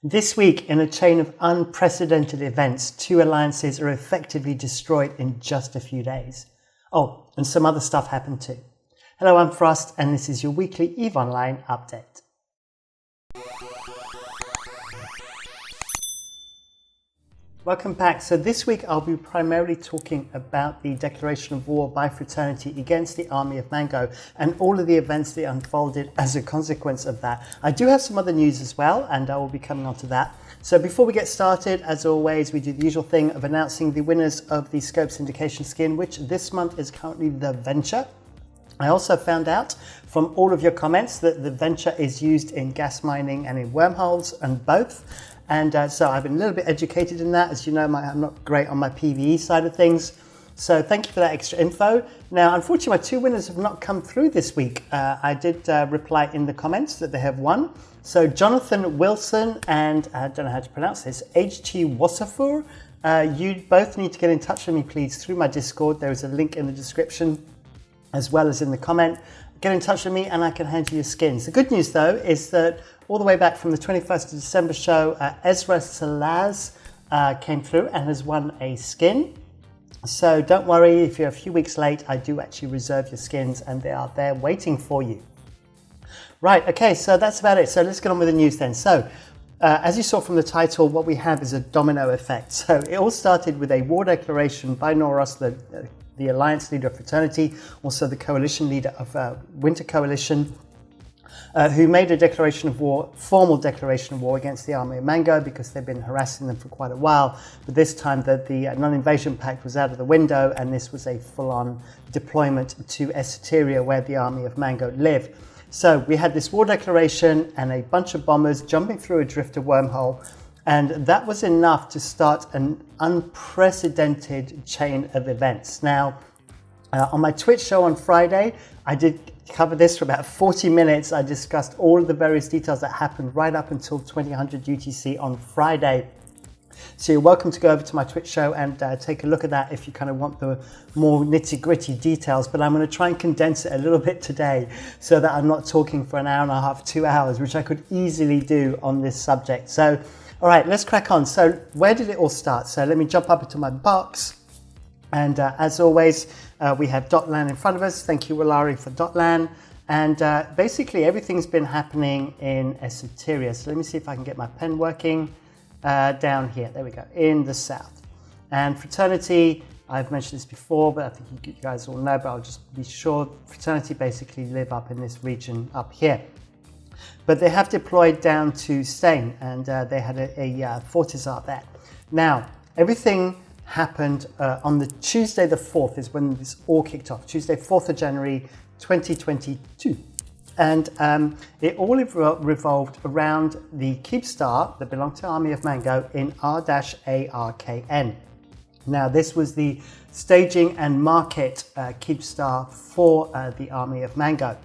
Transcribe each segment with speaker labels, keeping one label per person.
Speaker 1: This week, in a chain of unprecedented events, 2 alliances are effectively destroyed in just a few days. Oh, and some other stuff happened too. Hello, I'm Frost, and this is your weekly EVE Online update. Welcome back. So this week I'll be primarily talking about the declaration of war by Fraternity against the Army of Mango and all of the events that unfolded as a consequence of that. I do have some other news as well, and I will be coming on to that. So before we get started, as always, we do the usual thing of announcing the winners of the Scope Syndication skin, which this month is currently the Venture. I also found out from all of your comments that the Venture is used in gas mining and in wormholes and both. And so I've been a little bit educated in that. As you know, I'm not great on my PvE side of things. So thank you for that extra info. Now, unfortunately, my 2 winners have not come through this week. I did reply in the comments that they have won. So Jonathan Wilson and, I don't know how to pronounce this, HT Wasafur, you both need to get in touch with me, please, through my Discord. There is a link in the description as well as in the comment. Get in touch with me and I can hand you your skins. The good news, though, is that all the way back from the 21st of December show, Ezra Salaz came through and has won a skin. So don't worry if you're a few weeks late, I do actually reserve your skins and they are there waiting for you. Right, okay, so that's about it. So let's get on with the news then. So as you saw from the title, what we have is a domino effect. So it all started with a war declaration by Noros, the alliance leader of Fraternity, also the coalition leader of Winter Coalition, who made a declaration of war, formal declaration of war against the Army of Mango because they've been harassing them for quite a while. But this time the non-invasion pact was out of the window and this was a full-on deployment to Esoteria where the Army of Mango live. So we had this war declaration and a bunch of bombers jumping through a drifter wormhole, and that was enough to start an unprecedented chain of events. Now, on my Twitch show on Friday, I did cover this for about 40 minutes. I discussed all of the various details that happened right up until 2000 UTC on Friday. So you're welcome to go over to my Twitch show and take a look at that if you kind of want the more nitty-gritty details. But I'm going to try and condense it a little bit today so that I'm not talking for an hour and a half, 2 hours, which I could easily do on this subject. So, all right, let's crack on. So where did it all start? So let me jump up into my box. And as always, we have .lan in front of us. Thank you, Walari, for .lan. And basically, everything's been happening in Esoteria. So let me see if I can get my pen working down here. There we go, in the south. And Fraternity, I've mentioned this before, but I think you guys all know, but I'll just be sure. Fraternity basically live up in this region up here. But they have deployed down to Stain, and they had a Fortizar there. Now, everything happened on the Tuesday the 4th is when this all kicked off. Tuesday, 4th of January, 2022. And it all revolved around the Keepstar that belonged to the Army of Mango in R-ARKN. Now, this was the staging and market Keepstar for the Army of Mango.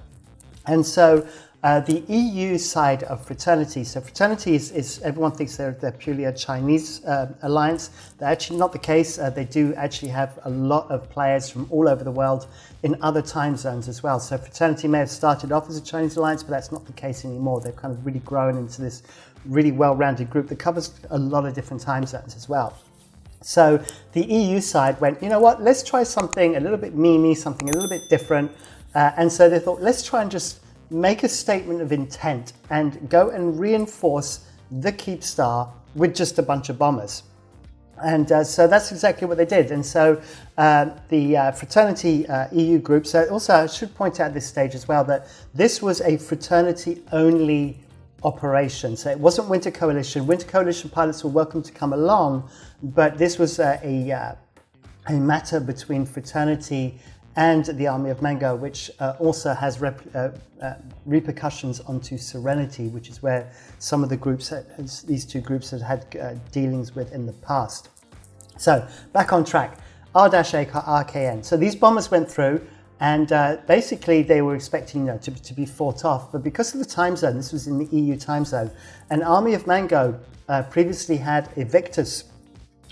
Speaker 1: And so the EU side of Fraternity, so Fraternity is everyone thinks they're purely a Chinese alliance. They're actually not the case. They do actually have a lot of players from all over the world in other time zones as well. So Fraternity may have started off as a Chinese alliance, but that's not the case anymore. They've kind of really grown into this really well-rounded group that covers a lot of different time zones as well. So the EU side went, you know what, let's try something a little bit memey, something a little bit different. And so they thought, let's try and just make a statement of intent and go and reinforce the Keepstar with just a bunch of bombers. And so that's exactly what they did. And so the Fraternity EU group, so also I should point out at this stage as well that this was a Fraternity only operation. So it wasn't Winter Coalition. Winter Coalition pilots were welcome to come along, but this was a matter between Fraternity and the Army of Mango, which also has repercussions onto Serenity, which is where some of the groups, these two groups had dealings with in the past. So back on track, R-ARKN. So these bombers went through and basically they were expecting to be fought off, but because of the time zone, this was in the EU time zone, and Army of Mango previously had Evictus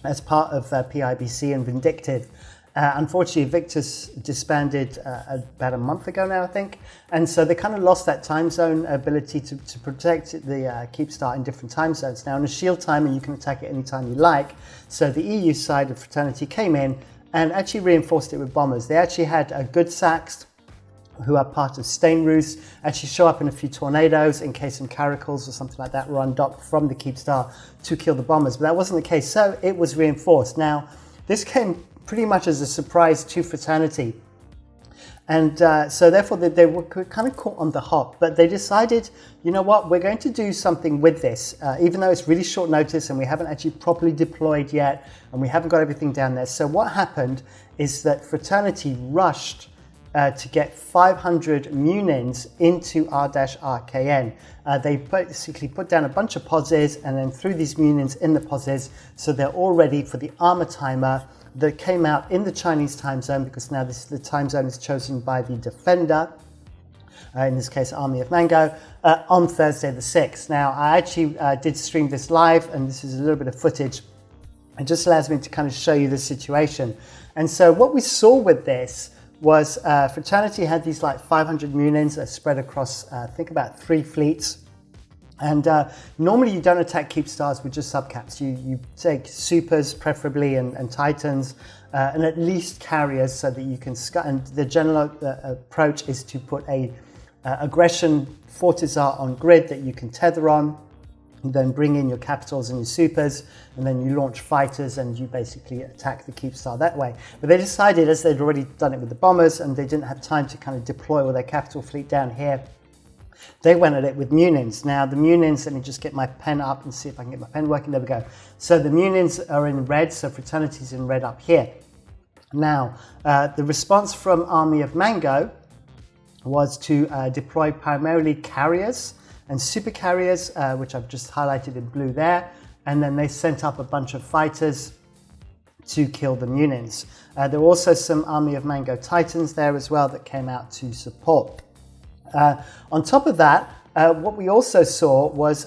Speaker 1: as part of PIBC and Vindictive. Unfortunately, Invictus disbanded about a month ago now, I think. And so they kind of lost that time zone ability to protect the Keepstar in different time zones. Now, in a shield timer, you can attack it anytime you like. So the EU side of Fraternity came in and actually reinforced it with bombers. They actually had good sacks who are part of Stain Roost actually show up in a few tornadoes in case some caracals or something like that were undocked from the Keepstar to kill the bombers. But that wasn't the case, so it was reinforced. Now, this came pretty much as a surprise to Fraternity. And so therefore they were kind of caught on the hop, but they decided, you know what, we're going to do something with this, even though it's really short notice and we haven't actually properly deployed yet and we haven't got everything down there. So what happened is that Fraternity rushed to get 500 Munins into R-RKN. They basically put down a bunch of posses and then threw these Munins in the posses, so they're all ready for the armor timer that came out in the Chinese time zone, because now the time zone is chosen by the defender, in this case Army of Mango, on Thursday the 6th. Now, I actually did stream this live, and this is a little bit of footage. It just allows me to kind of show you the situation. And so what we saw with this was Fraternity had these like 500 Munins that spread across, I think, about 3 fleets. And normally you don't attack Keepstars with just subcaps. You take supers preferably and titans and at least carriers so that you can and the general approach is to put a aggression Fortizar on grid that you can tether on. You then bring in your capitals and your supers, and then you launch fighters and you basically attack the Keepstar that way. But they decided, as they'd already done it with the bombers and they didn't have time to kind of deploy all their capital fleet down here, they went at it with Munins. Now the Munins, let me just get my pen up and see if I can get my pen working. There we go. So the Munins are in red, so Fraternity's in red up here. Now, the response from Army of Mango was to deploy primarily carriers and super carriers, which I've just highlighted in blue there. And then they sent up a bunch of fighters to kill the Munins. There were also some Army of Mango Titans there as well that came out to support. On top of that, what we also saw was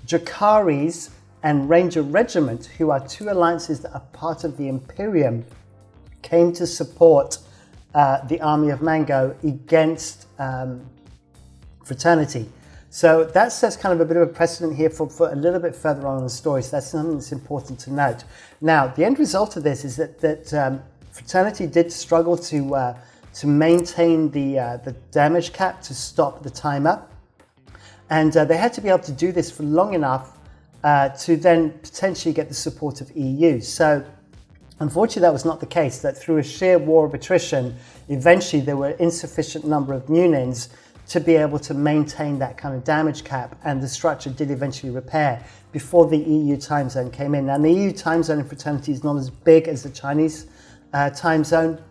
Speaker 1: Drakari's and Ranger Regiment, who are 2 alliances that are part of the Imperium, came to support the Army of Mango against Fraternity. So that sets kind of a bit of a precedent here for a little bit further on in the story. So that's something that's important to note. Now, the end result of this is that Fraternity did struggle to maintain the damage cap to stop the timer. And they had to be able to do this for long enough to then potentially get the support of EU. So unfortunately, that was not the case, that through a sheer war of attrition, eventually there were insufficient number of Munins to be able to maintain that kind of damage cap, and the structure did eventually repair before the EU time zone came in. Now, the EU time zone in Fraternity is not as big as the Chinese time zone,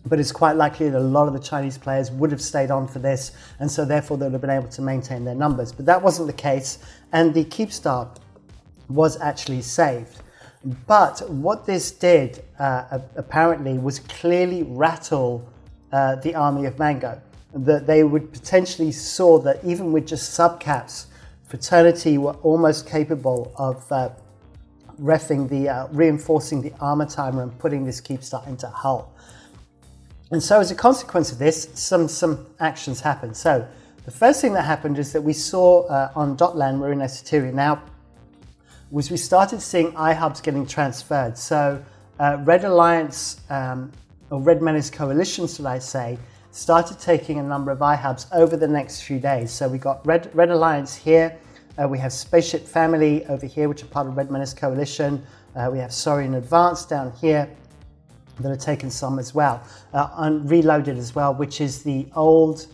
Speaker 1: but it's quite likely that a lot of the Chinese players would have stayed on for this, and so therefore they would have been able to maintain their numbers. But that wasn't the case, and the Keepstar was actually saved. But what this did, apparently, was clearly rattle the Army of Mango. That they would potentially saw that even with just subcaps, Fraternity were almost capable of reinforcing the armor timer and putting this Keepstar into hull. And so as a consequence of this, some actions happened. So the first thing that happened is that we saw on Dotland, we're in Esoteria now, was we started seeing iHubs getting transferred. So Red Alliance, or Red Menace Coalition, should I say, started taking a number of iHubs over the next few days. So we got Red Alliance here, we have Spaceship Family over here, which are part of Red Menace Coalition, we have Saurian Advance down here that have taken some as well, and Reloaded as well, which is the old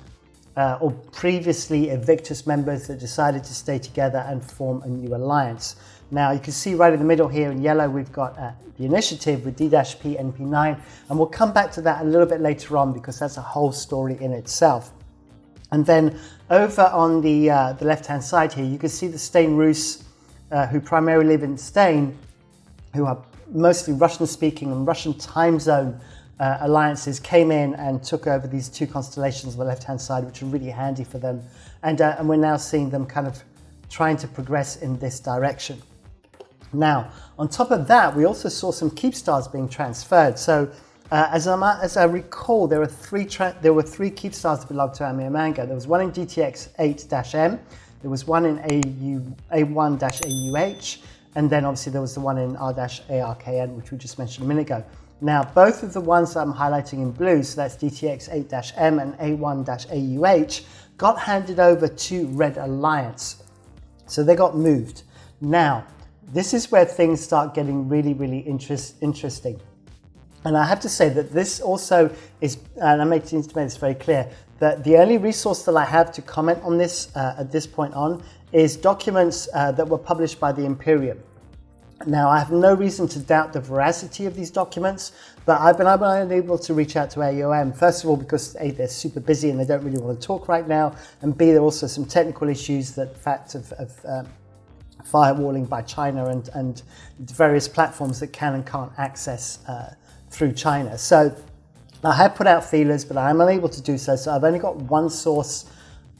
Speaker 1: or previously Invictus members that decided to stay together and form a new alliance. Now you can see right in the middle here in yellow we've got the Initiatve with D-P, NP9, and we'll come back to that a little bit later on because that's a whole story in itself. And then over on the left-hand side here, you can see the Stain Roost, who primarily live in Stain, who are mostly Russian-speaking and Russian time zone alliances, came in and took over these 2 constellations on the left-hand side, which are really handy for them. And we're now seeing them kind of trying to progress in this direction. Now, on top of that, we also saw some keep stars being transferred. So, as I recall, there were three keep stars that belonged to Army of Mango. There was one in GTX 8-M, there was one in A1-AUH, and then obviously there was the one in R-ARKN, which we just mentioned a minute ago. Now, both of the ones that I'm highlighting in blue, so that's GTX 8-M and A1-AUH, got handed over to Red Alliance. So they got moved. Now, this is where things start getting really, really interesting. And I have to say that this also is, and I need to make this very clear, that the only resource that I have to comment on this at this point on is documents that were published by the Imperium. Now, I have no reason to doubt the veracity of these documents, but I've been unable to reach out to AOM, first of all, because A, they're super busy and they don't really want to talk right now, and B, there are also some technical issues, that fact of firewalling by China and various platforms that can and can't access through China. So I have put out feelers, but I'm unable to do so. So I've only got one source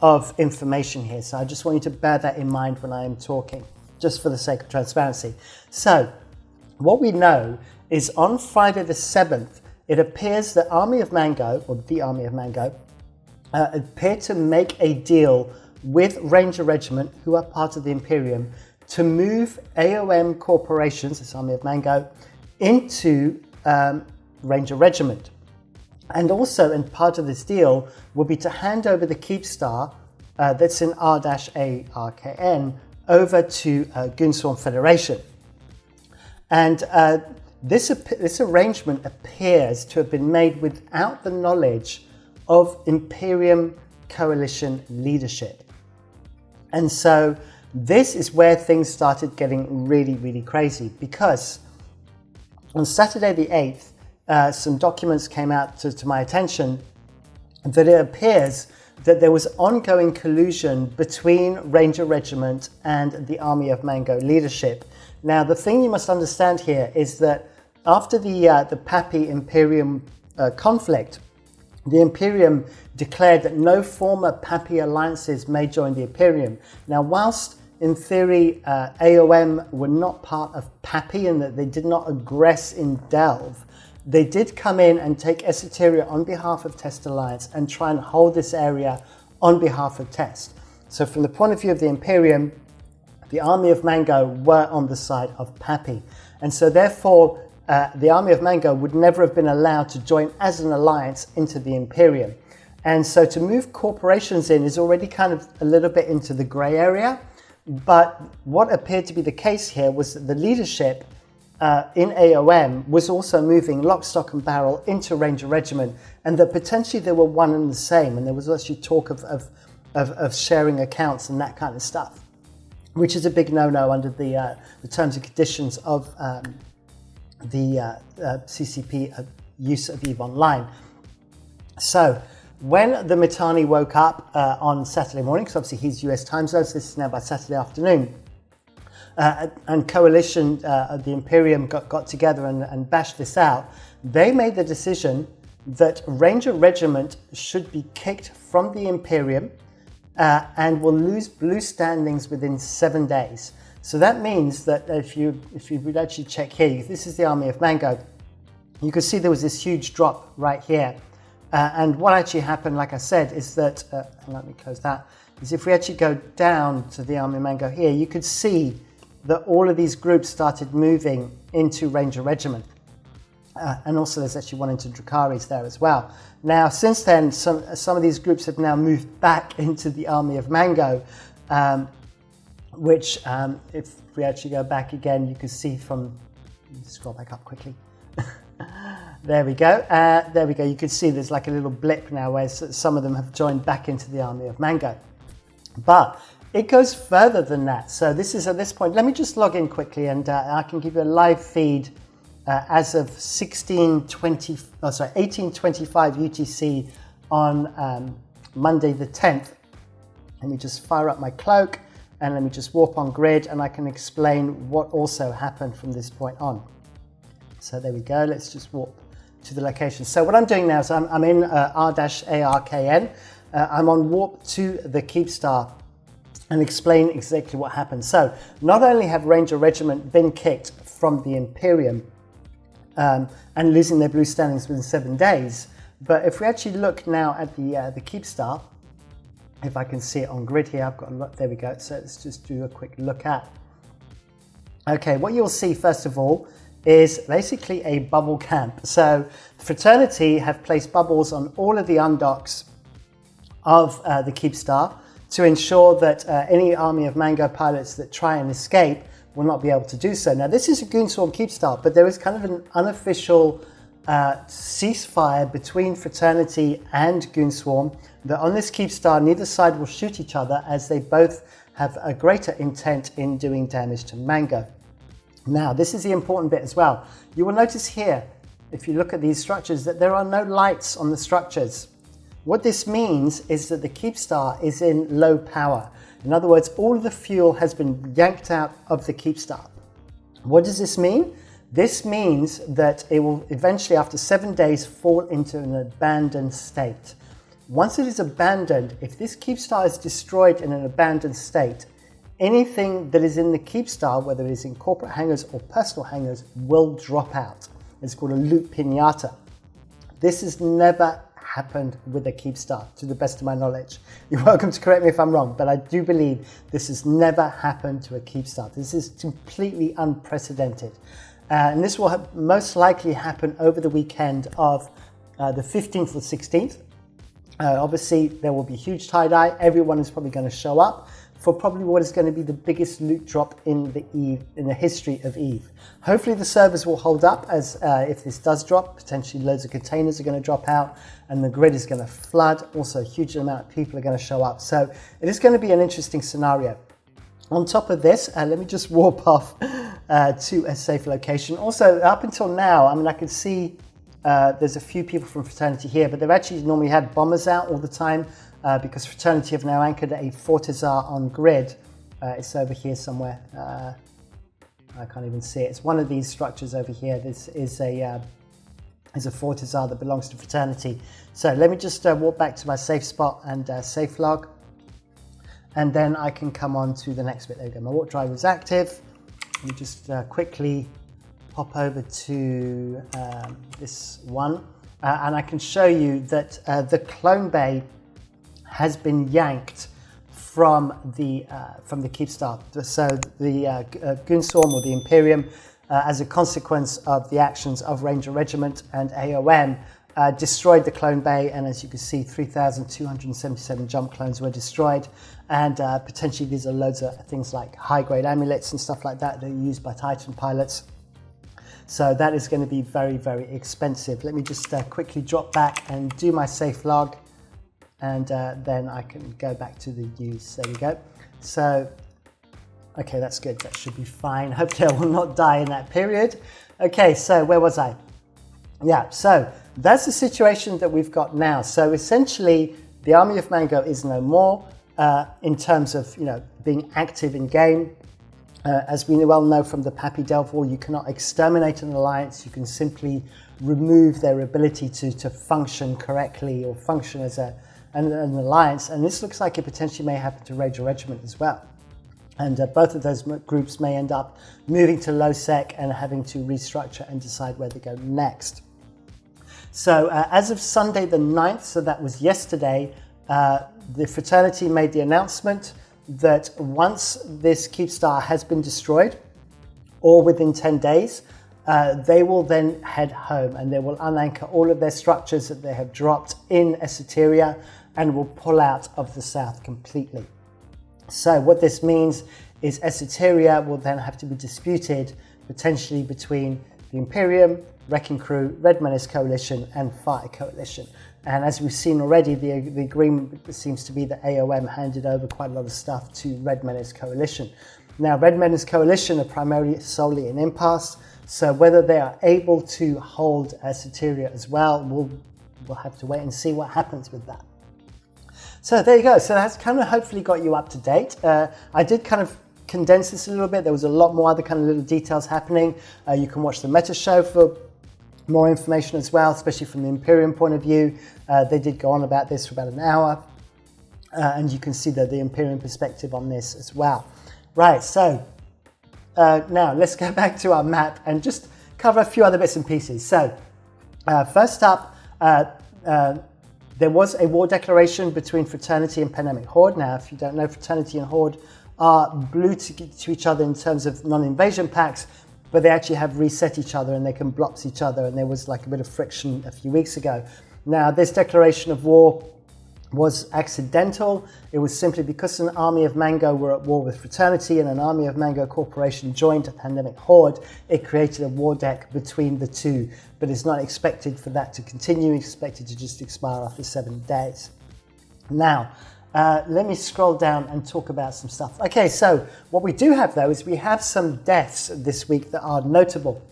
Speaker 1: of information here. So I just want you to bear that in mind when I am talking, just for the sake of transparency. So what we know is on Friday the 7th, it appears that Army of Mango, or the Army of Mango, appeared to make a deal with Ranger Regiment, who are part of the Imperium, to move AOM corporations, this Army of Mango, into Ranger Regiment. And also, and part of this deal will be to hand over the Keep Star that's in R-ARKN over to Gunsworm Federation. And this arrangement appears to have been made without the knowledge of Imperium coalition leadership. And so this is where things started getting really, really crazy, because on Saturday the 8th, some documents came out to my attention that it appears that there was ongoing collusion between Ranger Regiment and the Army of Mango leadership. Now, the thing you must understand here is that after the Papi Imperium conflict, the Imperium declared that no former Papi alliances may join the Imperium. Now, whilst in theory AOM were not part of Papi and that they did not aggress in Delve, they did come in and take Esoteria on behalf of Test Alliance and try and hold this area on behalf of Test. So from the point of view of the Imperium, the Army of Mango were on the side of Papi. And so therefore, the Army of Mango would never have been allowed to join as an alliance into the Imperium. And so to move corporations in is already kind of a little bit into the grey area. But what appeared to be the case here was that the leadership in AOM was also moving lock, stock and barrel into Ranger Regiment, and that potentially they were one and the same, and there was actually talk of sharing accounts and that kind of stuff, which is a big no-no under the terms and conditions of the CCP use of EVE Online. So when the Mittani woke up on Saturday morning, because obviously he's US time zone, so this is now by Saturday afternoon, and Coalition, the Imperium got together and bashed this out, they made the decision that Ranger Regiment should be kicked from the Imperium and will lose blue standings within 7 days. So that means that if you would actually check here, this is the Army of Mango, you can see there was this huge drop right here. And what actually happened, like I said, is that, let me close that, is if we actually go down to the Army of Mango here, you could see that all of these groups started moving into Ranger Regiment. And also there's actually one into Drukhari's there as well. Now, since then, some of these groups have now moved back into the Army of Mango, which if we actually go back again, you can see from, let me scroll back up quickly. There we go. There we go. You can see there's like a little blip now where some of them have joined back into the Army of Mango. But it goes further than that. So this is at this point. Let me just log in quickly, and I can give you a live feed as of 1825 UTC on Monday the 10th. Let me just fire up my cloak, and let me just warp on grid, and I can explain what also happened from this point on. So there we go. Let's just warp to the location. So what I'm doing now is I'm in R-ARKN. I'm on warp to the Keep Star and explain exactly what happened. So not only have Ranger Regiment been kicked from the Imperium and losing their blue standings within 7 days, but if we actually look now at the Keepstar, if I can see it on grid here, I've got a lot, there we go. So let's just do a quick look at. Okay, what you'll see first of all is basically a bubble camp. So Fraternity have placed bubbles on all of the undocks of the Keepstar to ensure that any army of Mango pilots that try and escape will not be able to do so. Now this is a Goonswarm Keepstar, but there is kind of an unofficial ceasefire between Fraternity and Goonswarm, that on this Keepstar neither side will shoot each other, as they both have a greater intent in doing damage to Mango. Now this is the important bit as well. You will notice here, if you look at these structures, that there are no lights on the structures. What this means is that the Keepstar is in low power. In other words, all of the fuel has been yanked out of the Keepstar. What does this mean? This means that it will eventually, after 7 days, fall into an abandoned state. Once it is abandoned, if this Keepstar is destroyed in an abandoned state, anything that is in the Keepstar, whether it is in corporate hangars or personal hangars, will drop out. It's called a loot pinata. This has never happened with a Keepstar, to the best of my knowledge. You're welcome to correct me if I'm wrong, but I do believe this has never happened to a Keepstar. This is completely unprecedented. And this will most likely happen over the weekend of the 15th or 16th. Obviously, there will be huge tie-dye. Everyone is probably going to show up for probably what is going to be the biggest loot drop in the history of EVE. Hopefully the servers will hold up, as if this does drop, potentially loads of containers are going to drop out and the grid is going to flood. Also, a huge amount of people are going to show up. So it is going to be an interesting scenario. On top of this, let me just warp off to a safe location. Also, up until now, I mean, I can see there's a few people from Fraternity here, but they've actually normally had bombers out all the time because Fraternity have now anchored a Fortizar on grid. It's over here somewhere. I can't even see it. It's one of these structures over here. This is a Fortizar that belongs to Fraternity. So let me just walk back to my safe spot and safe log. And then I can come on to the next bit. There we go. My warp drive is active. Let me just quickly pop over to this one. And I can show you that the clone bay has been yanked from the Keepstar. So the Goonswarm, or the Imperium, as a consequence of the actions of Ranger Regiment and AOM, destroyed the clone bay, and as you can see, 3,277 jump clones were destroyed, and potentially these are loads of things like high-grade amulets and stuff like that that are used by Titan pilots. So that is going to be very, very expensive. Let me just quickly drop back and do my safe log, and then I can go back to the use. There we go. So, okay, that's good. That should be fine. Hopefully I will not die in that period. Okay, so where was I? Yeah, so that's the situation that we've got now. So essentially, the Army of Mango is no more in terms of, you know, being active in game. As we well know from the Pappy Delve War, you cannot exterminate an alliance. You can simply remove their ability to function correctly or function as an alliance. And this looks like it potentially may happen to Ranger Regiment as well. And both of those groups may end up moving to low sec and having to restructure and decide where they go next. So as of Sunday the 9th, so that was yesterday, the Fraternity made the announcement that once this Keepstar has been destroyed, or within 10 days, they will then head home and they will unanchor all of their structures that they have dropped in Esoteria and will pull out of the south completely. So what this means is Esoteria will then have to be disputed potentially between the Imperium, Wrecking Crew, Red Menace Coalition and Fire Coalition. And as we've seen already, the agreement seems to be that AOM handed over quite a lot of stuff to Red Menace Coalition. Now, Red Menace Coalition are primarily solely an impasse, so whether they are able to hold Esoteria as well, we'll have to wait and see what happens with that. So there you go. So that's kind of hopefully got you up to date. I did kind of condense this a little bit. There was a lot more other kind of little details happening. You can watch the Meta Show for more information as well, especially from the Imperium point of view. They did go on about this for about an hour. And you can see the Imperium perspective on this as well. Right, so now let's go back to our map and just cover a few other bits and pieces. So first up, there was a war declaration between Fraternity and Pandemic Horde. Now, if you don't know, Fraternity and Horde are glued to each other in terms of non-invasion pacts, but they actually have reset each other and they can block each other, and there was like a bit of friction a few weeks ago. Now, this declaration of war was accidental. It was simply because an army of Mango were at war with Fraternity and an army of Mango Corporation joined a Pandemic Horde. It created a war deck between the two, but it's not expected for that to continue. It's expected to just expire after 7 days. Now, let me scroll down and talk about some stuff. Okay, so what we do have though is we have some deaths this week that are notable.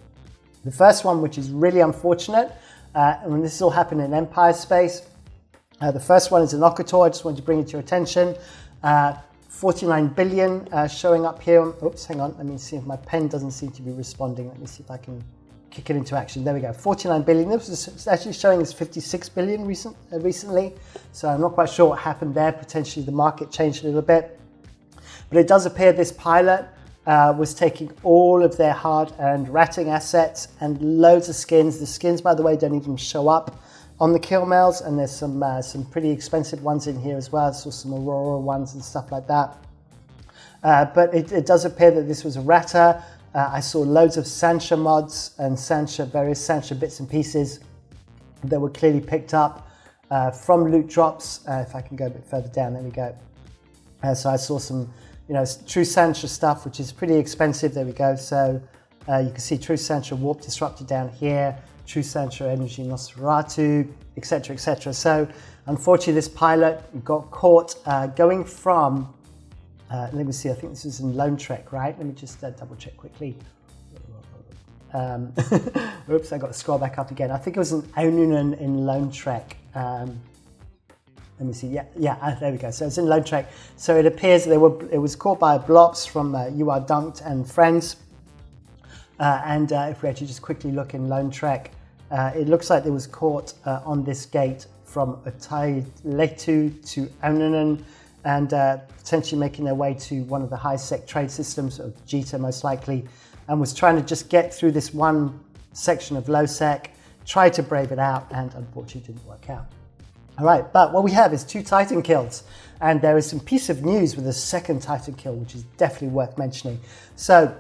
Speaker 1: The first one, which is really unfortunate, and this all happened in Empire space. The first one is an Okator. I just wanted to bring it to your attention. 49 billion showing up here. Oops, hang on. Let me see if my pen doesn't seem to be responding. Let me see if I can kick it into action. There we go. 49 billion. This was actually showing as 56 billion recently. So I'm not quite sure what happened there. Potentially the market changed a little bit. But it does appear this pilot was taking all of their hard-earned ratting assets and loads of skins. The skins, by the way, don't even show up on the kill mails, and there's some pretty expensive ones in here as well. I saw some Aurora ones and stuff like that. But it does appear that this was a ratter. I saw loads of Sancha mods and various Sancha bits and pieces that were clearly picked up from loot drops. If I can go a bit further down, there we go. So I saw some, true Sancha stuff, which is pretty expensive. There we go. So you can see true Sancha Warp Disruptor down here. True Sancha Energy Nosferatu, etc., etc. So unfortunately this pilot got caught going from, let me see, I think this is in Lone Trek, right? Let me just double check quickly. Oops, I got to scroll back up again. I think it was in Onunen in Lone Trek. Let me see, yeah, there we go. So it's in Lone Trek. So it appears it was caught by Blops from You Are Dunked and Friends. And if we actually just quickly look in Lone Trek, it looks like it was caught on this gate from Letu to Onunen, and potentially making their way to one of the high-sec trade systems of Jita most likely, and was trying to just get through this one section of low-sec, tried to brave it out, and unfortunately didn't work out. All right, but what we have is 2 Titan kills, and there is some piece of news with a second Titan kill, which is definitely worth mentioning. So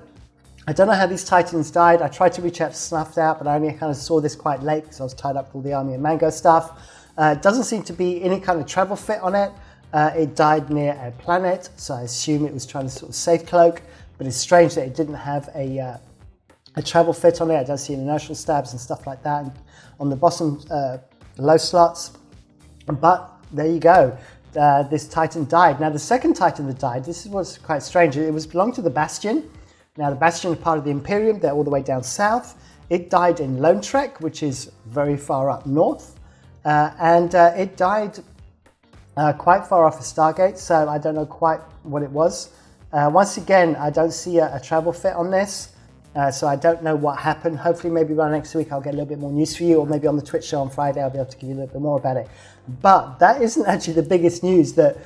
Speaker 1: I don't know how these Titans died. I tried to reach out to Snuffed Out, but I only kind of saw this quite late because I was tied up with all the Army of Mango stuff. It doesn't seem to be any kind of travel fit on it. It died near a planet, so I assume it was trying to sort of safe cloak, but it's strange that it didn't have a travel fit on it. I don't see any inertial stabs and stuff like that on the bottom low slots. But there you go. This Titan died. Now the second Titan that died, this is what's quite strange. It belonged to the Bastion. Now the Bastion is part of the Imperium. They're all the way down south. It died in Lone Trek, which is very far up north. And it died quite far off a Stargate, so I don't know quite what it was. Once again, I don't see a travel fit on this, so I don't know what happened. Hopefully maybe by next week I'll get a little bit more news for you, or maybe on the Twitch show on Friday I'll be able to give you a little bit more about it. But that isn't actually the biggest news, that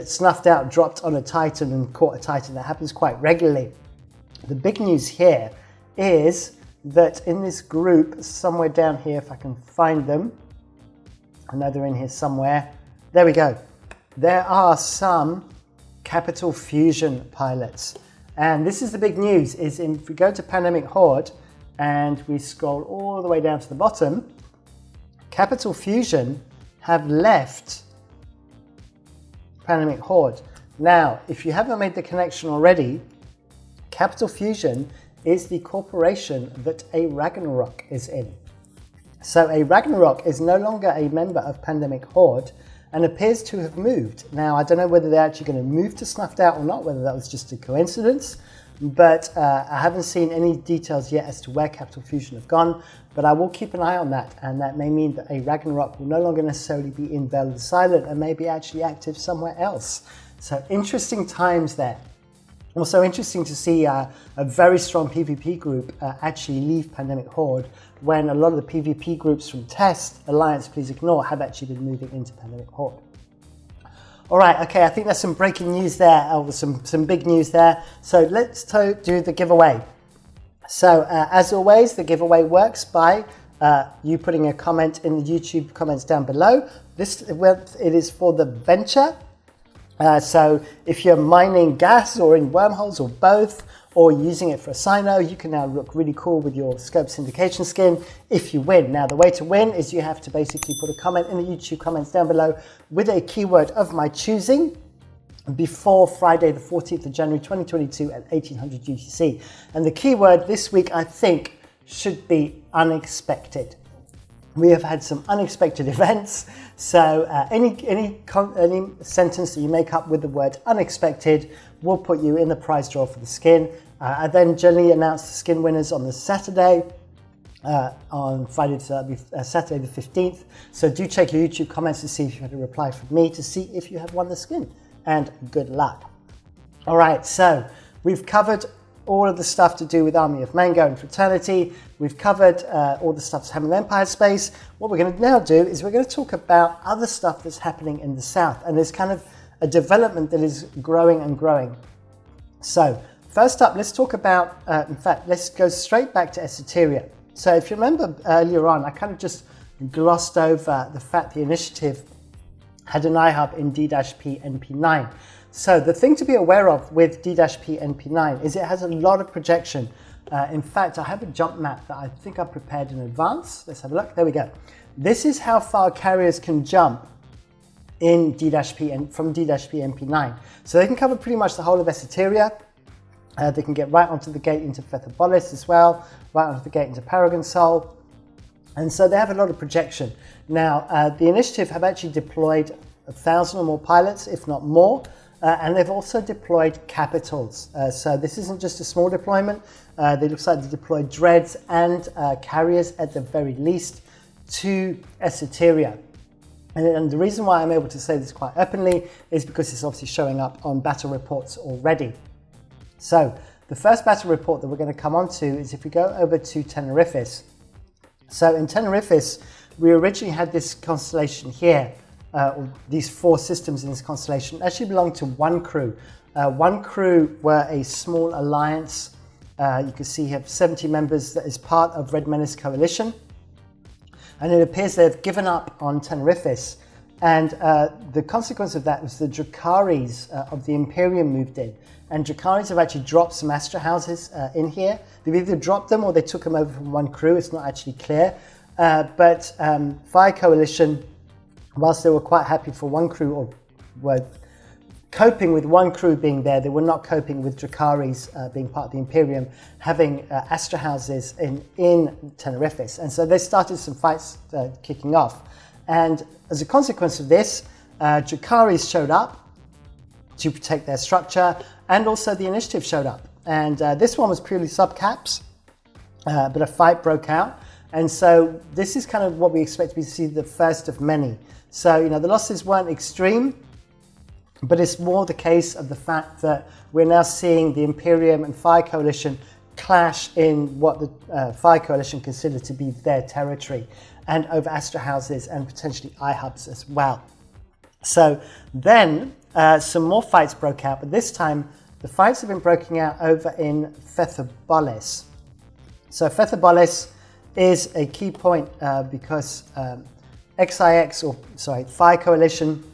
Speaker 1: Snuffed Out dropped on a Titan and caught a Titan. That happens quite regularly. The big news here is that in this group, somewhere down here, if I can find them, I know they're in here somewhere. There we go. There are some Capital Fusion pilots. And this is the big news, is if we go to Pandemic Horde and we scroll all the way down to the bottom, Capital Fusion have left Pandemic Horde. Now, if you haven't made the connection already, Capital Fusion is the corporation that a Ragnarok is in. So a Ragnarok is no longer a member of Pandemic Horde and appears to have moved. Now, I don't know whether they're actually going to move to Snuffed Out or not, whether that was just a coincidence, but I haven't seen any details yet as to where Capital Fusion have gone, but I will keep an eye on that, and that may mean that a Ragnarok will no longer necessarily be in Veil of the Silent and may be actually active somewhere else. So interesting times there. Also interesting to see a very strong PvP group actually leave Pandemic Horde, when a lot of the PvP groups from Test, Alliance Please Ignore, have actually been moving into Pandemic Horde. All right, okay, I think there's some breaking news there, or some big news there. So let's do the giveaway. So as always, the giveaway works by you putting a comment in the YouTube comments down below. It is for the venture. So if you're mining gas or in wormholes or both, or using it for a cyno, you can now look really cool with your scope syndication skin if you win. Now, the way to win is you have to basically put a comment in the YouTube comments down below with a keyword of my choosing before Friday, the 14th of January, 2022 at 1800 UTC. And the keyword this week, I think, should be unexpected. We have had some unexpected events, so any sentence that you make up with the word unexpected will put you in the prize draw for the skin. I then generally announce the skin winners on the Saturday, on Friday, Saturday the 15th. So do check your YouTube comments to see if you had a reply from me to see if you have won the skin, and good luck. All right, so we've covered all of the stuff to do with Army of Mango and Fraternity. We've covered all the stuff that's happening in Empire space. What we're going to now do is we're going to talk about other stuff that's happening in the South, and there's kind of a development that is growing and growing. So first up, let's talk about, in fact, let's go straight back to Esoteria. So if you remember earlier on, I kind of just glossed over the fact the Initiative had an iHub in D-P NP9. So the thing to be aware of with D-P NP9 is it has a lot of projection. In fact, I have a jump map that I think I prepared in advance. Let's have a look. There we go. This is how far carriers can jump in D-P and from D-P NP9. So they can cover pretty much the whole of Esoteria. They can get right onto the gate into Fetherbolis as well, right onto the gate into Paragon Soul. And so they have a lot of projection. Now, the Initiative have actually deployed 1,000 or more pilots, if not more. And they've also deployed capitals. So this isn't just a small deployment. It looks like they deployed dreads and carriers at the very least to Esoteria. And the reason why I'm able to say this quite openly is because it's obviously showing up on battle reports already. So the first battle report that we're going to come on to is if we go over to Tenerife. So in Tenerife, we originally had this constellation here. These 4 systems in this constellation actually belong to one crew. One crew were a small alliance. You can see here 70 members that is part of Red Menace Coalition. And it appears they've given up on Tenerife. And the consequence of that was the Dracaris of the Imperium moved in. And Dracaris have actually dropped some Astra houses in here. They've either dropped them or they took them over from one crew. It's not actually clear. But FI.RE Coalition, whilst they were quite happy for one crew, or were coping with one crew being there, they were not coping with Dracaris being part of the Imperium, having Astra houses in Tenerife. And so they started some fights kicking off. And as a consequence of this, Dracaris showed up to protect their structure, and also the Initiative showed up. And this one was purely subcaps, but a fight broke out. And so this is kind of what we expect to see the first of many. So, the losses weren't extreme, but it's more the case of the fact that we're now seeing the Imperium and FI.RE Coalition clash in what the FI.RE Coalition consider to be their territory, and over Astra houses and potentially iHubs as well. So then some more fights broke out, but this time the fights have been breaking out over in Fetherbolis. So Fetherbolis is a key point because FI.RE Coalition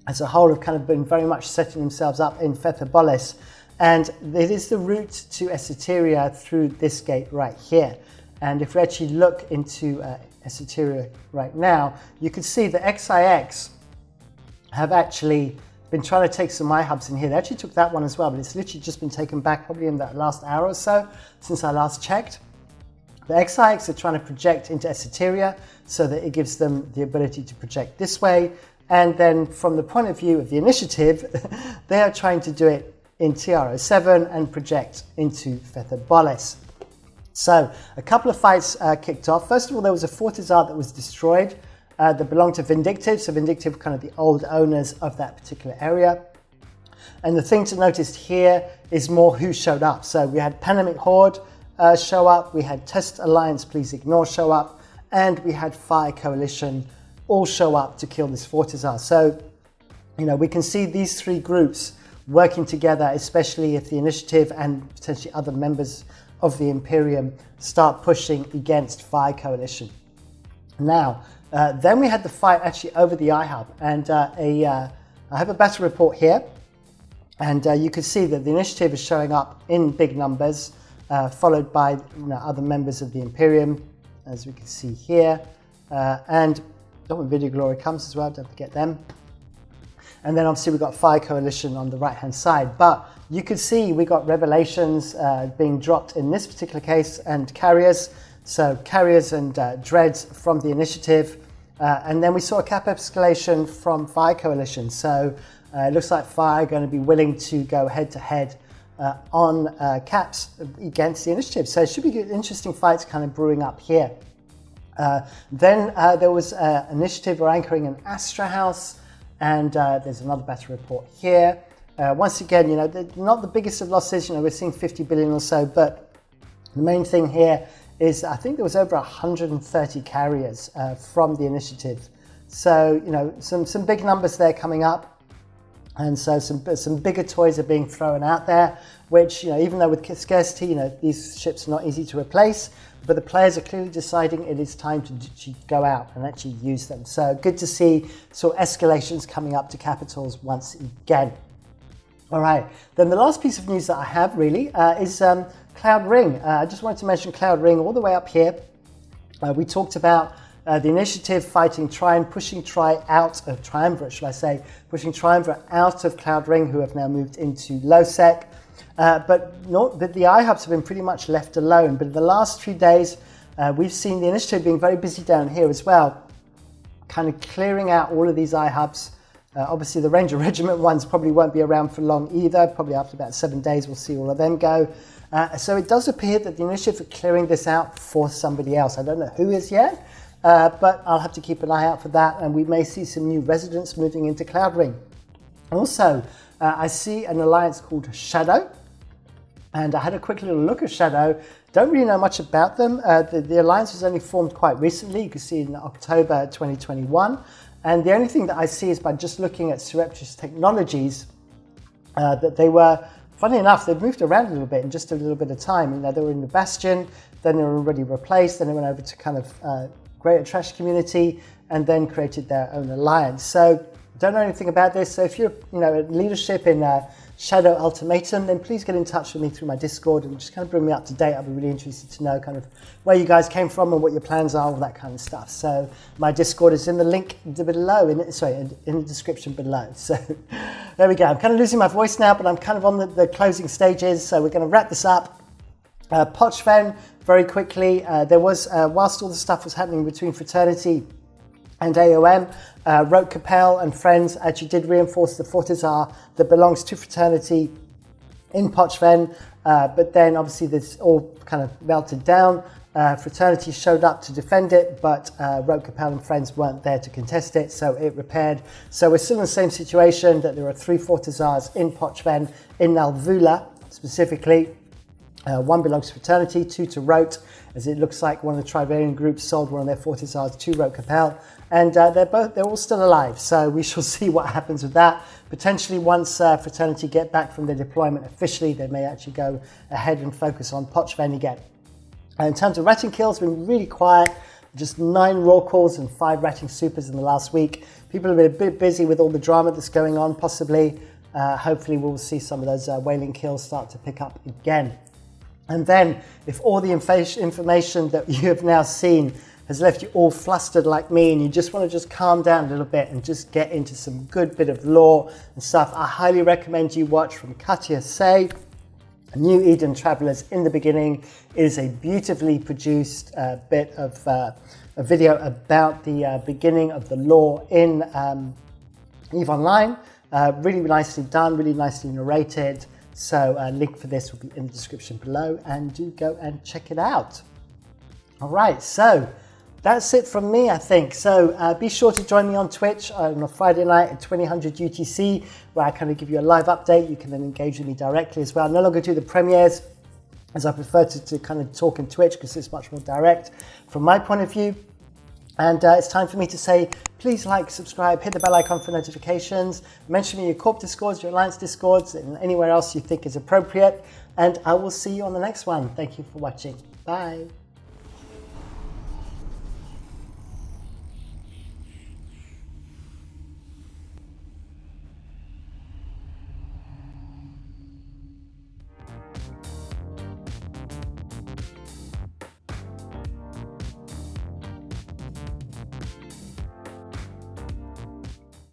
Speaker 1: as a whole have kind of been very much setting themselves up in Fetherbolis, and it is the route to Esoteria through this gate right here. And if we actually look into Esoteria right now, you can see the XIX have actually been trying to take some iHubs in here. They actually took that one as well, but it's literally just been taken back probably in that last hour or so since I last checked. The XIX are trying to project into Esoteria so that it gives them the ability to project this way. And then from the point of view of the Initiative, they are trying to do it in TR07 and project into Fetherbolis. So a couple of fights kicked off. First of all, there was a Fortizar that was destroyed that belonged to Vindictive. So Vindictive were kind of the old owners of that particular area. And the thing to notice here is more who showed up. So we had Pandemic Horde show up, we had Test Alliance Please Ignore show up, and we had FI.RE Coalition all show up to kill this Fortizar. So we can see these three groups working together, especially if the Initiative and potentially other members of the Imperium start pushing against FI Coalition. Now, then we had the fight actually over the iHub, and I have a battle report here, and you can see that the Initiative is showing up in big numbers, followed by other members of the Imperium, as we can see here, and when Video Glory comes as well, don't forget them. And then obviously we've got FI Coalition on the right hand side, but you could see we got revelations being dropped in this particular case, and carriers. So carriers and dreads from the Initiative, and then we saw a cap escalation from FI Coalition. So it looks like FI are going to be willing to go head to head on caps against the Initiative. So it should be interesting fights kind of brewing up here. Then there was Initiative are anchoring an Astra House, and there's another battle report here. Once again, they're not the biggest of losses. We're seeing 50 billion or so, but the main thing here is I think there was over 130 carriers from the Initiative. So, some big numbers there coming up. And so some bigger toys are being thrown out there, which, even though with scarcity, these ships are not easy to replace, but the players are clearly deciding it is time to go out and actually use them. So good to see sort of escalations coming up to capitals once again. All right, then the last piece of news that I have really is Cloud Ring. I just wanted to mention Cloud Ring all the way up here. We talked about the Initiative fighting pushing Triumvirate, should I say, pushing Triumvirate out of Cloud Ring, who have now moved into low sec. But the iHubs have been pretty much left alone. But in the last few days, we've seen the Initiative being very busy down here as well, kind of clearing out all of these iHubs. Obviously, the Ranger Regiment ones probably won't be around for long either. Probably after about 7 days, we'll see all of them go. So it does appear that the Initiative are clearing this out for somebody else. I don't know who is yet, but I'll have to keep an eye out for that. And we may see some new residents moving into Cloud Ring. Also, I see an alliance called Shadow. And I had a quick little look at Shadow. Don't really know much about them. The alliance was only formed quite recently. You can see in October 2021. And the only thing that I see is by just looking at Surreptitious Technologies, that they were, funny enough, they've moved around a little bit in just a little bit of time. They were in the Bastion, then they were already replaced, then they went over to kind of Greater Trash Community, and then created their own alliance. So don't know anything about this. So if you're leadership in Shadow Ultimatum, then please get in touch with me through my Discord and just kind of bring me up to date. I'll be really interested to know kind of where you guys came from and what your plans are, all that kind of stuff. So my Discord is in the link below, in the description below. So there we go. I'm kind of losing my voice now, but I'm kind of on the closing stages. So we're going to wrap this up. Pochven, very quickly, there was, whilst all the stuff was happening between Fraternity and AOM, Roke Capel and friends actually did reinforce the Fortizar that belongs to Fraternity in Pochven, but then obviously this all kind of melted down. Fraternity showed up to defend it, but Roke Capel and friends weren't there to contest it, so it repaired. So we're still in the same situation, that there are 3 Fortizars in Pochven, in Nalvula specifically. 1 belongs to Fraternity, 2 to Rote, as it looks like one of the Trivarian groups sold one of their Fortizars to Roke Capel, and they're all still alive. So we shall see what happens with that. Potentially, once Fraternity get back from their deployment officially, they may actually go ahead and focus on Pochven again. In terms of ratting kills, been really quiet. Just 9 raw calls and 5 ratting supers in the last week. People have been a bit busy with all the drama that's going on. Possibly, hopefully, we'll see some of those whaling kills start to pick up again. And then, if all the information that you have now seen has left you all flustered like me, and you just want to just calm down a little bit and just get into some good bit of lore and stuff, I highly recommend you watch From Katya Say, New Eden Travelers in the Beginning. It is a beautifully produced bit of a video about the beginning of the lore in EVE Online. Really nicely done, really nicely narrated. So link for this will be in the description below, and do go and check it out. All right, so that's it from me, I think. So be sure to join me on Twitch on a Friday night at 2000 UTC, where I kind of give you a live update. You can then engage with me directly as well. I no longer do the premieres, as I prefer to kind of talk in Twitch because it's much more direct from my point of view. And it's time for me to say, please like, subscribe, hit the bell icon for notifications, mention me in your Corp Discords, your Alliance Discords, and anywhere else you think is appropriate. And I will see you on the next one. Thank you for watching. Bye.